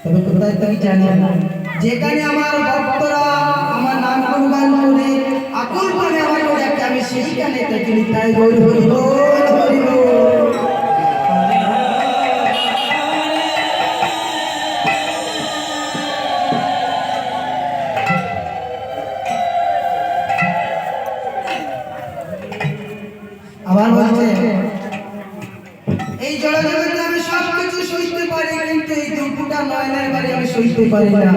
তবে কোথায় তুমি জানি না, যেখানে আমার ভক্তরা আমার নাম গুণগান করে আকুল প্রাণে আমাকে ডাকে, আমি সেইখানে থাকি। তাই গৌর হরি বল, হরি বল। আবার বলছে, এই জড়জগতে আমি সবকিছু সইতে পারি, কিন্তু এই দুপুটা নয়নের বাড়ি আমি সইতে পারি না।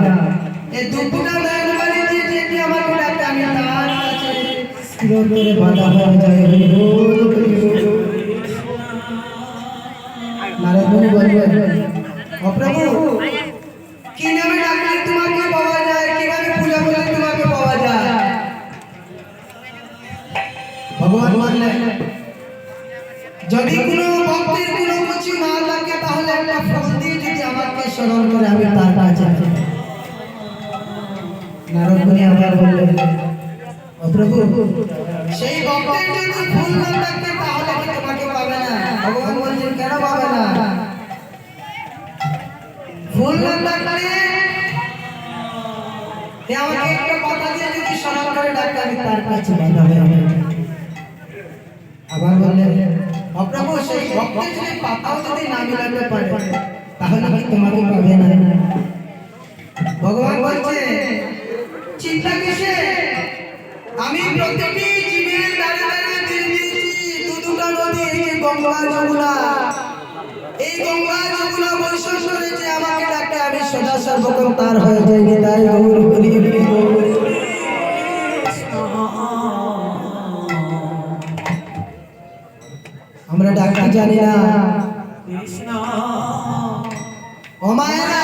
এই দুপুটা নয়নের বাড়ি দিয়ে যেটি আমাকে ডাকে, আমি তার কাছে চিরতরে বাধা হয়ে যাই। হরি বল, হরি বল। নারদ মুনি বলবেন, ও প্রভু, কি নামে ডাকলে তোমাকে পাওয়া যায়, কিভাবে পূজা করলে তোমাকে পাওয়া যায়? ভগবান বললেন, যদি কোনো ভক্তের কোনো কিছু না থাকে, তাহলে একটা ফল দিয়ে যদি আমাকে স্মরণ করে, আমি তার কাছে যাই। নারদ মুনি আবার বললেন, ও প্রভু, সেই ভক্তের যদি ফুল না থাকে, তাহলে কি তোমাকে পাবে না? ভগবান বলছেন, কেন পাবে না? ফুল না থাকলে আমাকে একটা কথা দিয়ে যদি স্মরণ করে ডাকে, আমি তার কাছে যাই। আবার বললেন, ও প্রভু, সেই ভক্তের যদি পাতাও যদি না মিলাতে পারে, তাহলে কি তোমাকে পাবে না? ভগবান বলছে, চিন্তা কিসে? আমি প্রতিটি জীবের দ্বারে দ্বারে দিয়ে দিয়েছি দুটো নদী, এই যে গঙ্গা যমুনা। এই গঙ্গা যমুনা বৈষ্ণব করেছে আমাকে ডাকে, আমি সদা সর্বক্ষণ তার হয়ে যাই। তাই গৌর হরি বল। আমরা ডাকতে জানি না, ও মায়েরা